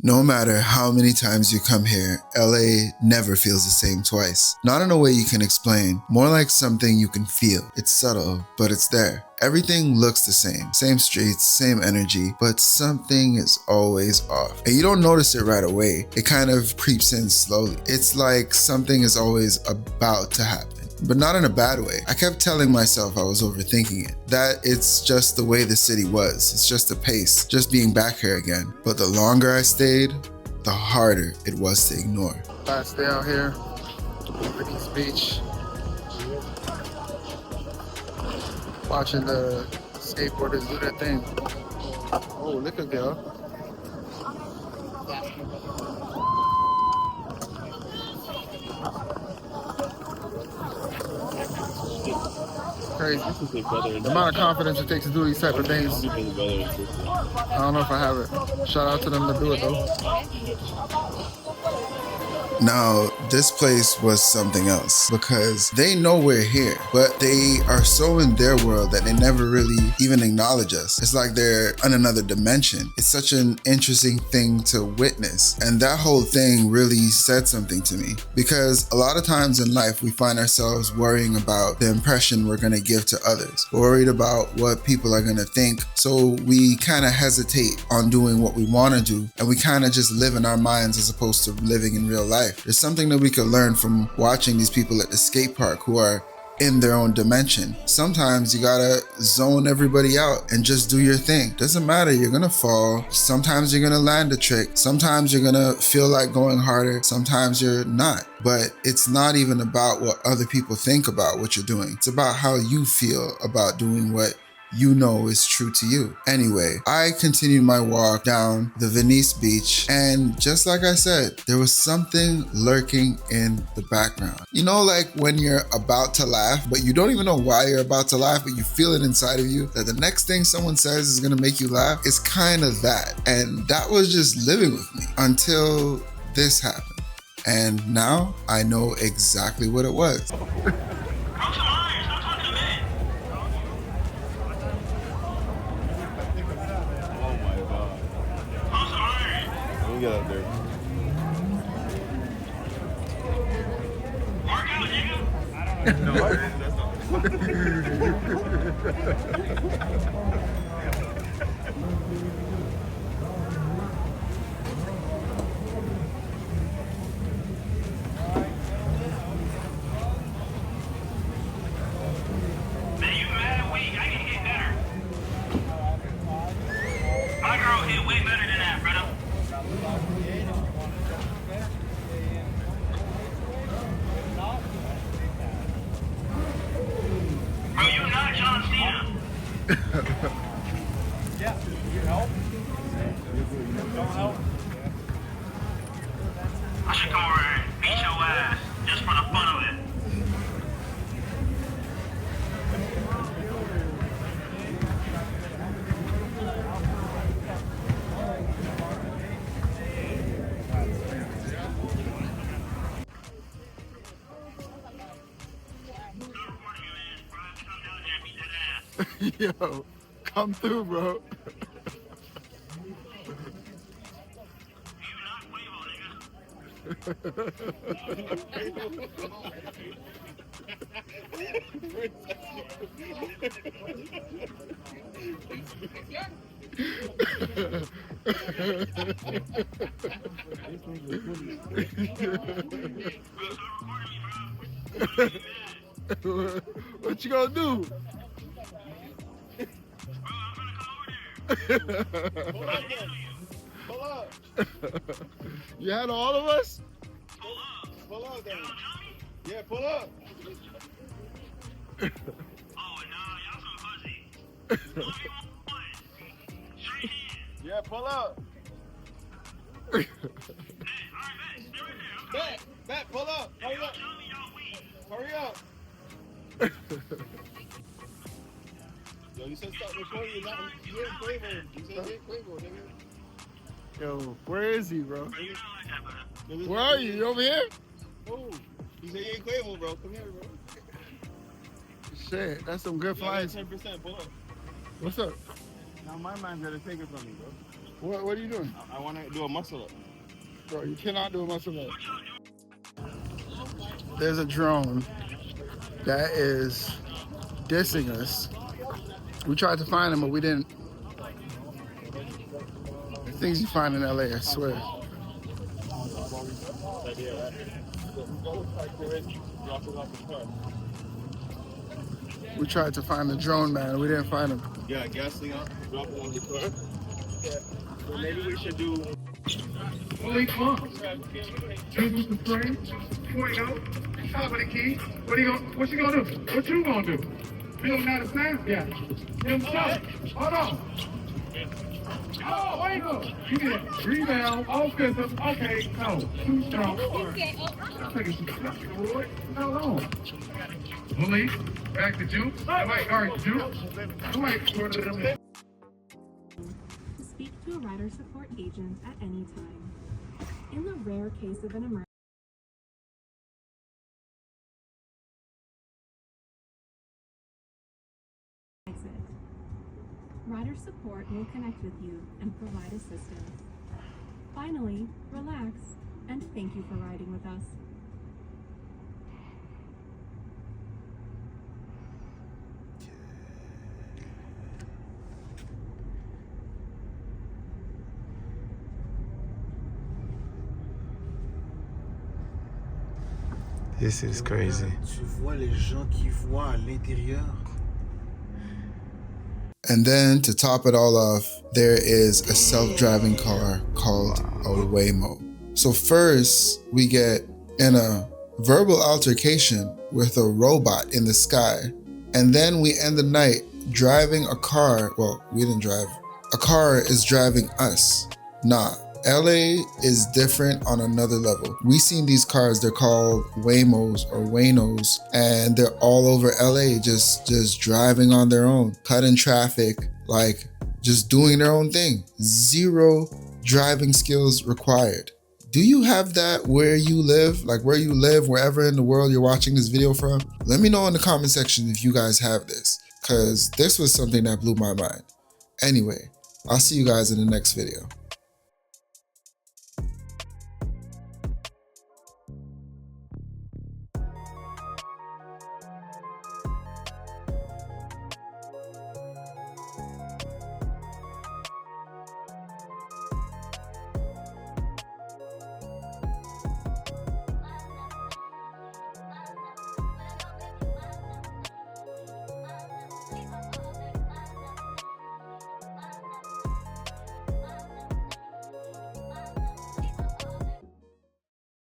No matter how many times you come here, LA never feels the same twice. Not in a way you can explain, more like something you can feel. It's subtle, but it's there. Everything looks the same streets, same energy, but something is always off. And you don't notice it right away. It kind of creeps in slowly. It's like something is always about to happen. But not in a bad way. I kept telling myself I was overthinking it, that it's just the way the city was. It's just the pace, just being back here again. But the longer I stayed, the harder it was to ignore. Last day out here, Venice Beach. Watching the skateboarders do their thing. Oh, look at girl. Crazy. The amount of confidence it takes to do these type of things. I don't know if I have it. Shout out to them to do it though. Now, this place was something else because they know we're here, but they are so in their world that they never really even acknowledge us. It's like they're in another dimension. It's such an interesting thing to witness. And that whole thing really said something to me because a lot of times in life, we find ourselves worrying about the impression we're going to give to others, worried about what people are going to think. So we kind of hesitate on doing what we want to do, and we kind of just live in our minds as opposed to living in real life. There's something that we could learn from watching these people at the skate park who are in their own dimension. Sometimes you gotta zone everybody out and just do your thing. Doesn't matter, you're gonna fall. Sometimes you're gonna land a trick. Sometimes you're gonna feel like going harder. Sometimes you're not. But it's not even about what other people think about what you're doing. It's about how you feel about doing what you know is true to you. Anyway, I continued my walk down the Venice beach, and just like I said, there was something lurking in the background. You know, like when you're about to laugh, but you don't even know why you're about to laugh, but you feel it inside of you that the next thing someone says is gonna make you laugh. It's kind of that. And that was just living with me until this happened. And now I know exactly what it was. Get up there. Mark out, nigga. No, that's Man, you mad weak. I can hit better. My girl hit way better than that, brother. Bro, you not John Cena. Yeah, you help? Don't help? I should come over and beat your ass just for the fun of it. Yo, come through, bro. What you gonna do? Pull up. You had all of us? Pull up, then. Yeah, pull up. Oh, no, y'all so fuzzy. Yeah, pull up. Hey, all right, bet, pull up. Hurry up. Hurry up. Yo, you said stop recording. You ain't Quavo. You said you ain't Quavo, nigga. Yo, where is he, bro? Where are you? You over here? Oh, he said you ain't Quavo, bro. Come here, bro. Shit, that's some good flies. 10%, pull up. What's up? Now my man's gonna take it from me, bro. What are you doing? I want to do a muscle up. Bro, you cannot do a muscle up. There's a drone that is dissing us. We tried to find him, but we didn't. The things you find in LA, I swear. We tried to find the drone man, we didn't find him. Yeah, gasoline up, drop it on the car. Yeah. So maybe we should do. Holy fuck! Juice the spray, point out, top of the key. What you gonna do? What you gonna do? You don't know the plan? Yeah. Himself. Hold on. Oh, wait up. You get rebound, offensive. Okay, no. Too strong. How long? Police, back to Juice. All right, Juice. To speak to a rider support agent at any time. In the rare case of an emergency, rider support will connect with you and provide assistance. Finally, relax and thank you for riding with us. This is crazy. Tu vois les gens qui voient à l'intérieur. And then to top it all off, there is a self-driving car called a Waymo. So first we get in a verbal altercation with a robot in the sky. And then we end the night driving a car. Well, we didn't drive. A car is driving us. Nah. LA is different on another level. We seen these cars, they're called Waymos or Waynos, and they're all over LA just driving on their own, cutting traffic, like just doing their own thing. Zero driving skills required. Do you have that where you live? Like where you live, wherever in the world you're watching this video from? Let me know in the comment section if you guys have this, because this was something that blew my mind. Anyway, I'll see you guys in the next video.